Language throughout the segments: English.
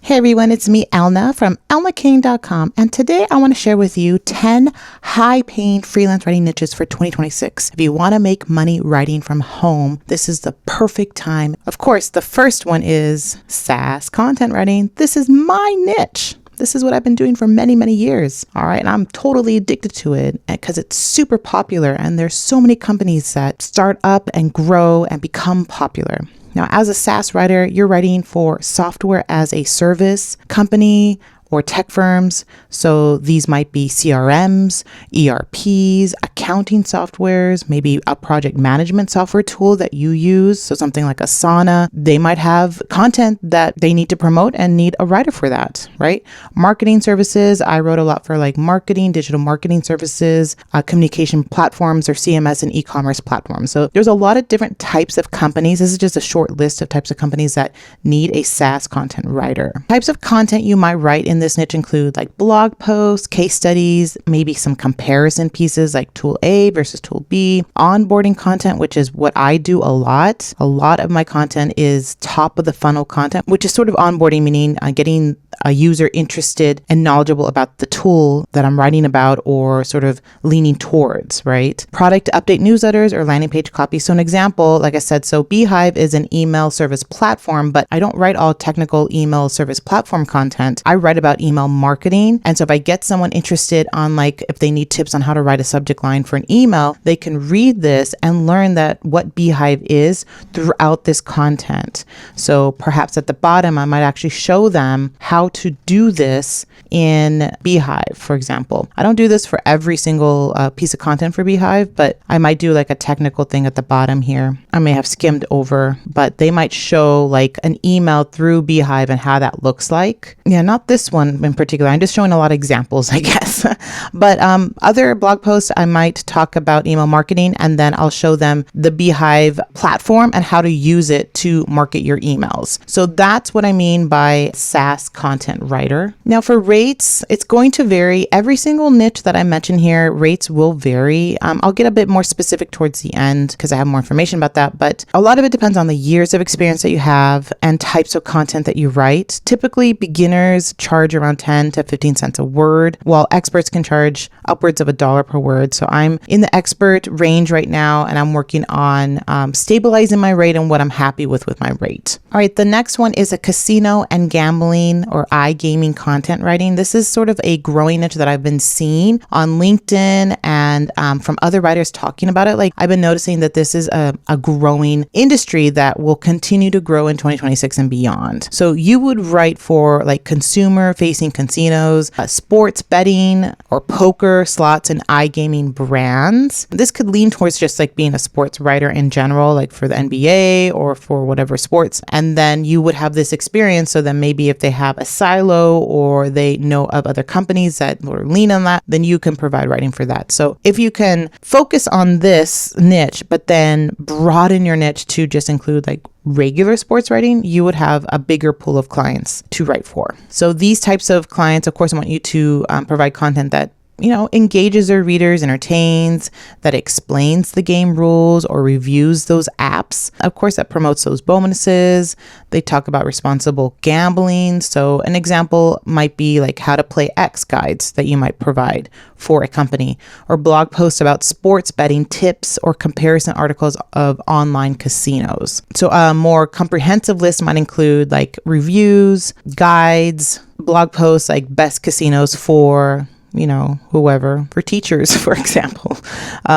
Hey everyone, it's me, Elna from elnaking.com, and today I want to share with you 10 high-paying freelance writing niches for 2026. If you want to make money writing from home, this is the perfect time. Of course, the first one is SaaS content writing. This is my niche. This is what I've been doing for many, many years. All right. And I'm totally addicted to it because it's super popular. And there's so many companies that start up and grow and become popular. Now, as a SaaS writer, you're writing for software as a service company or tech firms. So these might be CRMs, ERPs, accounting softwares, maybe a project management software tool that you use. So something like Asana, they might have content that they need to promote and need a writer for that, right? Marketing services, I wrote a lot for like marketing, digital marketing services, communication platforms or CMS and e-commerce platforms. So there's a lot of different types of companies. This is just a short list of types of companies that need a SaaS content writer. Types of content you might write in this niche include like blog posts, case studies, maybe some comparison pieces like tool A versus tool B, onboarding content, which is what I do a lot. A lot of my content is top of the funnel content, which is sort of onboarding, meaning getting a user interested and knowledgeable about the tool that I'm writing about or sort of leaning towards, right? Product update newsletters or landing page copy. So an example, like I said, so Beehive is an email service platform, but I don't write all technical email service platform content. I write about email marketing. And so if I get someone interested on like, if they need tips on how to write a subject line for an email, they can read this and learn that what Beehive is throughout this content. So perhaps at the bottom, I might actually show them how to do this in Beehive, for example. I don't do this for every single piece of content for Beehive, but I might do like a technical thing at the bottom here. I may have skimmed over, but they might show like an email through Beehive and how that looks like. Yeah, not this one in particular. I'm just showing a lot of examples, I guess. But other blog posts, I might talk about email marketing and then I'll show them the Beehive platform and how to use it to market your emails. So that's what I mean by SaaS content writer. Now for rates, it's going to vary. Every single niche that I mention here, rates will vary. I'll get a bit more specific towards the end because I have more information about that, but a lot of it depends on the years of experience that you have and types of content that you write. Typically, beginners charge around 10 to 15 cents a word, while experts can charge upwards of $1 per word. So I'm in the expert range right now, and I'm working on stabilizing my rate and what I'm happy with my rate. All right, the next one is a casino and gambling or iGaming content writing. This is sort of a growing niche that I've been seeing on LinkedIn and from other writers talking about it. Like I've been noticing that this is a growing industry that will continue to grow in 2026 and beyond. So you would write for like consumer facing casinos, sports betting or poker, slots, and iGaming brands. This could lean towards just like being a sports writer in general, like for the NBA or for whatever sports. And then you would have this experience. So then maybe if they have a silo or they know of other companies that will lean on that, then you can provide writing for that. So if you can focus on this niche, but then broaden your niche to just include like regular sports writing, you would have a bigger pool of clients to write for. So these types of clients, of course, want you to provide content that engages their readers, entertains, that explains the game rules or reviews those apps. Of course, that promotes those bonuses. They talk about responsible gambling. So an example might be like how to play X guides that you might provide for a company, or blog posts about sports betting tips or comparison articles of online casinos. So a more comprehensive list might include like reviews, guides, blog posts like best casinos for whoever, for teachers, for example,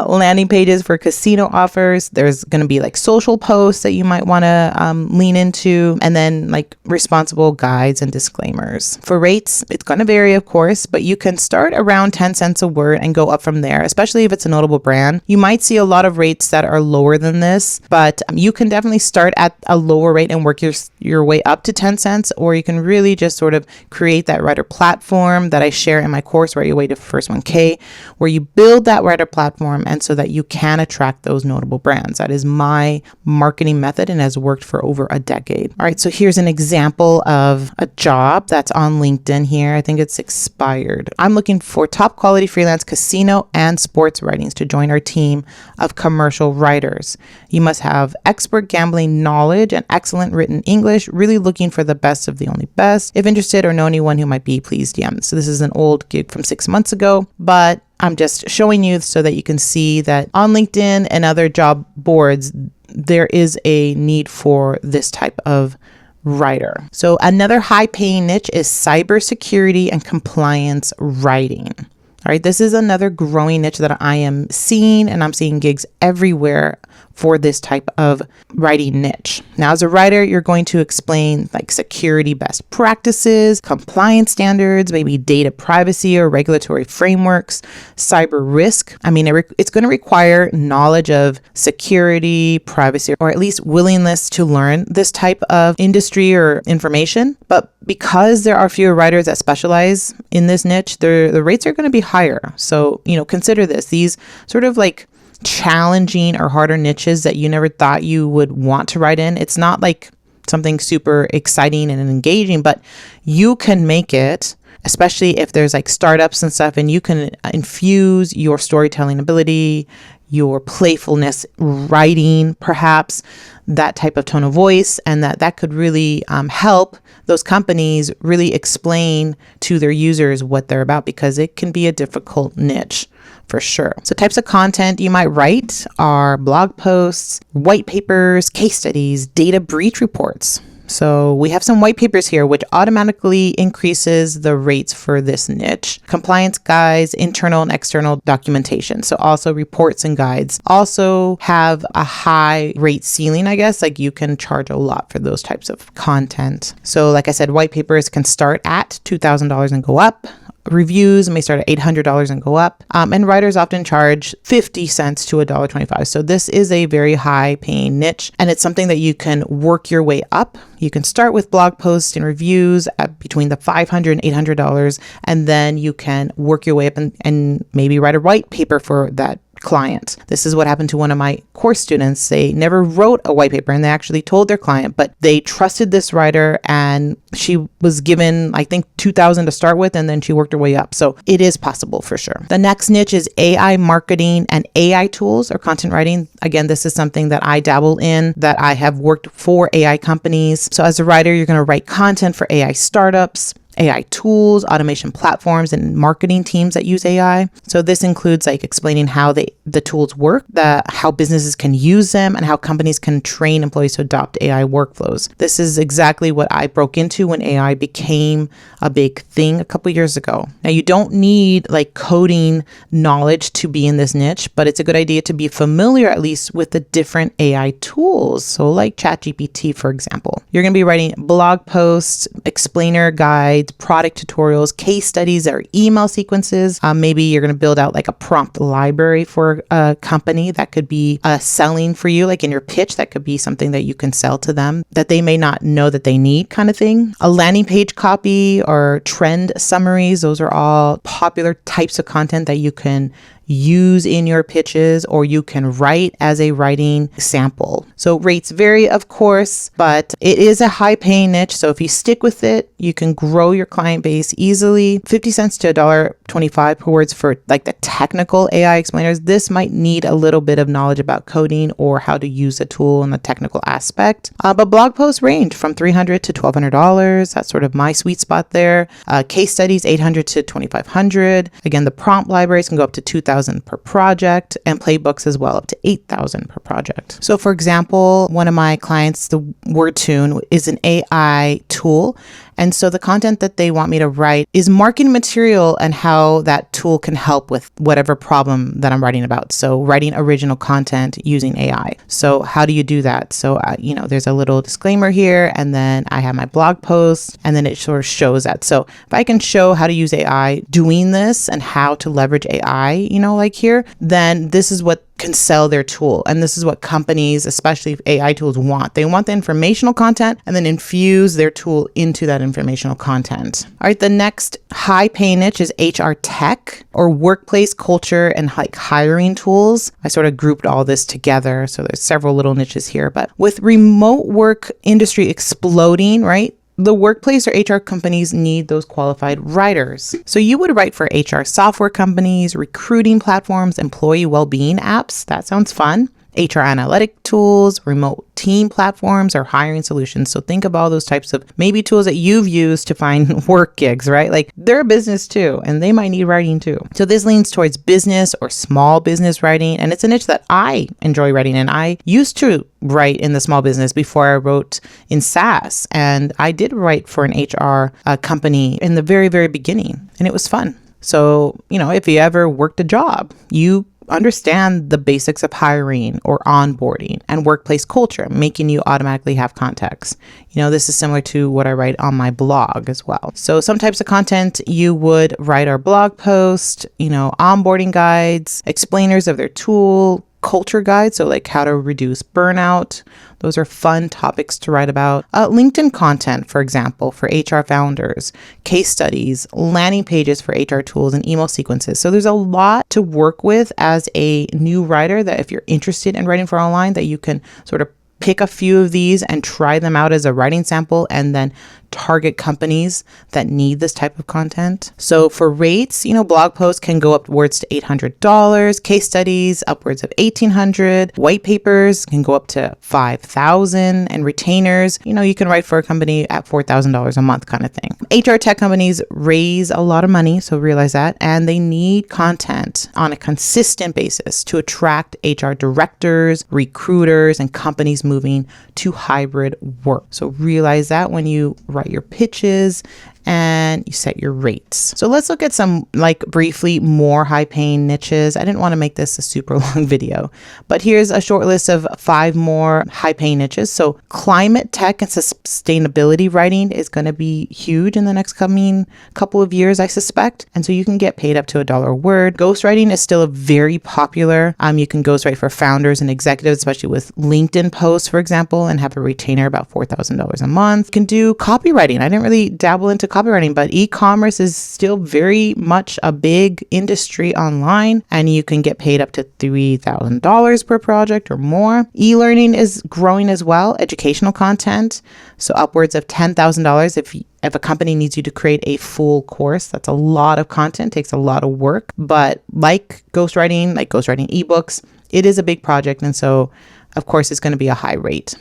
landing pages for casino offers. There's going to be like social posts that you might want to lean into, and then like responsible guides and disclaimers. For rates, it's going to vary, of course, but you can start around 10 cents a word and go up from there, especially if it's a notable brand. You might see a lot of rates that are lower than this, but you can definitely start at a lower rate and work your way up to 10 cents, or you can really just sort of create that writer platform that I share in my course Write Your Way to First 1K, where you build that writer platform and so that you can attract those notable brands. That is my marketing method and has worked for over a decade. All right, so here's an example of a job that's on LinkedIn here. I think it's expired. I'm looking for top quality freelance casino and sports writings to join our team of commercial writers. You must have expert gambling knowledge and excellent written English, really looking for the best of the only best. If interested or know anyone who might be, please DM. So this is an old gig from 6 months ago, but I'm just showing you so that you can see that on LinkedIn and other job boards, there is a need for this type of writer. So another high paying niche is cybersecurity and compliance writing. All right, this is another growing niche that I am seeing, and I'm seeing gigs everywhere for this type of writing niche. Now, as a writer, you're going to explain like security best practices, compliance standards, maybe data privacy or regulatory frameworks, cyber risk. I mean, it's going to require knowledge of security, privacy, or at least willingness to learn this type of industry or information. But because there are fewer writers that specialize in this niche, the rates are going to be higher. So, consider this. These sort of like challenging or harder niches that you never thought you would want to write in. It's not like something super exciting and engaging, but you can make it, especially if there's like startups and stuff, and you can infuse your storytelling ability, your playfulness, writing, perhaps that type of tone of voice, and that could really help those companies really explain to their users what they're about, because it can be a difficult niche for sure. So types of content you might write are blog posts, white papers, case studies, data breach reports. So we have some white papers here, which automatically increases the rates for this niche. Compliance guides, internal and external documentation. So also reports and guides also have a high rate ceiling, I guess. Like you can charge a lot for those types of content. So like I said, white papers can start at $2,000 and go up. Reviews may start at $800 and go up. And writers often charge 50 cents to $1.25. So this is a very high paying niche, and it's something that you can work your way up. You can start with blog posts and reviews at between the $500 and $800, and then you can work your way up and maybe write a white paper for that client. This is what happened to one of my course students. They never wrote a white paper and they actually told their client, but they trusted this writer and she was given, I think, $2,000 to start with, and then she worked her way up. So it is possible for sure. The next niche is AI marketing and AI tools or content writing. Again, this is something that I dabble in, that I have worked for AI companies. So as a writer, you're going to write content for AI startups, AI tools, automation platforms, and marketing teams that use AI. So this includes like explaining how the tools work, how businesses can use them, and how companies can train employees to adopt AI workflows. This is exactly what I broke into when AI became a big thing a couple years ago. Now, you don't need like coding knowledge to be in this niche, but it's a good idea to be familiar at least with the different AI tools. So like ChatGPT, for example. You're going to be writing blog posts, explainer guides, product tutorials, case studies, or email sequences. Maybe you're going to build out like a prompt library for a company that could be selling for you, like in your pitch, that could be something that you can sell to them that they may not know that they need, kind of thing. A landing page copy or trend summaries, those are all popular types of content that you can use in your pitches, or you can write as a writing sample. So rates vary, of course, but it is a high paying niche. So if you stick with it, you can grow your client base easily. 50 cents to $1.25 per words for like the technical AI explainers. This might need a little bit of knowledge about coding or how to use a tool in the technical aspect. But blog posts range from $300 to $1,200. That's sort of my sweet spot there. Case studies, $800 to $2,500. Again, the prompt libraries can go up to $2,000 per project, and playbooks as well, up to $8,000 per project. So for example, one of my clients, the WordTune, is an AI tool. And so the content that they want me to write is marketing material and how that tool can help with whatever problem that I'm writing about. So writing original content using AI. So how do you do that? So, there's a little disclaimer here, and then I have my blog post, and then it sort of shows that. So if I can show how to use AI doing this and how to leverage AI, like here, then this is what can sell their tool. And this is what companies, especially AI tools, want. They want the informational content and then infuse their tool into that informational content. All right, the next high pay niche is HR tech or workplace culture and like hiring tools. I sort of grouped all this together. So there's several little niches here, but with remote work industry exploding, right? The workplace or HR companies need those qualified writers. So you would write for HR software companies, recruiting platforms, employee well-being apps. That sounds fun. HR analytic tools, remote team platforms, or hiring solutions. So think of all those types of maybe tools that you've used to find work gigs, right? Like they're a business too, and they might need writing too. So this leans towards business or small business writing. And it's a niche that I enjoy writing. And I used to write in the small business before I wrote in SaaS. And I did write for an HR company in the very, very beginning, and it was fun. So, if you ever worked a job, you understand the basics of hiring or onboarding and workplace culture, making you automatically have context. This is similar to what I write on my blog as well. So some types of content you would write are blog posts, onboarding guides, explainers of their tool, culture guides, so like how to reduce burnout. Those are fun topics to write about. LinkedIn content, for example, for HR founders, case studies, landing pages for HR tools, and email sequences. So there's a lot to work with as a new writer that if you're interested in writing for online, that you can sort of pick a few of these and try them out as a writing sample and then target companies that need this type of content. So for rates, blog posts can go upwards to $800, case studies upwards of $1,800, white papers can go up to $5,000, and retainers, you can write for a company at $4,000 a month kind of thing. HR tech companies raise a lot of money, so realize that, and they need content on a consistent basis to attract HR directors, recruiters, and companies moving to hybrid work. So realize that when you write your pitches and you set your rates. So let's look at some briefly more high paying niches. I didn't want to make this a super long video, but here's a short list of 5 more high paying niches. So climate tech and sustainability writing is going to be huge in the next coming couple of years, I suspect. And so you can get paid up to $1 a word. Ghostwriting is still very popular. You can ghostwrite for founders and executives, especially with LinkedIn posts, for example, and have a retainer about $4,000 a month. You can do copywriting. I didn't really dabble into copywriting, but e-commerce is still very much a big industry online, and you can get paid up to $3,000 per project or more. E-learning is growing as well, educational content, so upwards of $10,000 if a company needs you to create a full course. That's a lot of content, takes a lot of work, but like ghostwriting ebooks, it is a big project, and so of course it's going to be a high rate.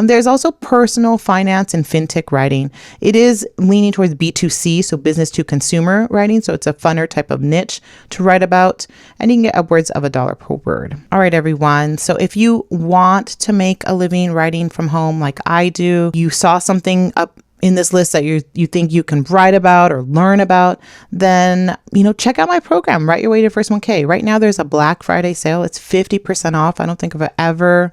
There's also personal finance and fintech writing. It is leaning towards B2C, so business to consumer writing. So it's a funner type of niche to write about, and you can get upwards of $1 per word. All right, everyone. So if you want to make a living writing from home like I do, you saw something up in this list that you think you can write about or learn about, then, check out my program, Write Your Way to First 1K. Right now, there's a Black Friday sale. It's 50% off. I don't think I've ever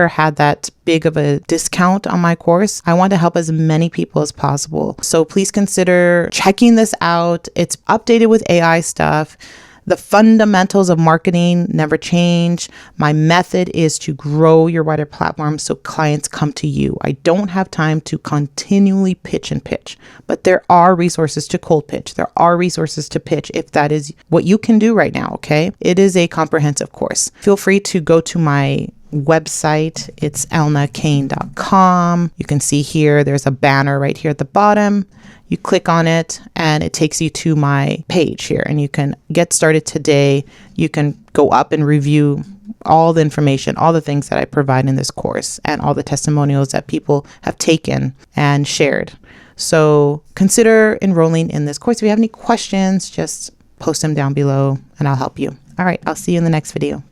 had that big of a discount on my course. I want to help as many people as possible. So please consider checking this out. It's updated with AI stuff. The fundamentals of marketing never change. My method is to grow your writer platform so clients come to you. I don't have time to continually pitch, but there are resources to cold pitch. There are resources to pitch if that is what you can do right now, okay? It is a comprehensive course. Feel free to go to my website. It's elnakane.com. You can see here, there's a banner right here at the bottom. You click on it and it takes you to my page here, and you can get started today. You can go up and review all the information, all the things that I provide in this course, and all the testimonials that people have taken and shared. So consider enrolling in this course. If you have any questions, just post them down below and I'll help you. All right, I'll see you in the next video.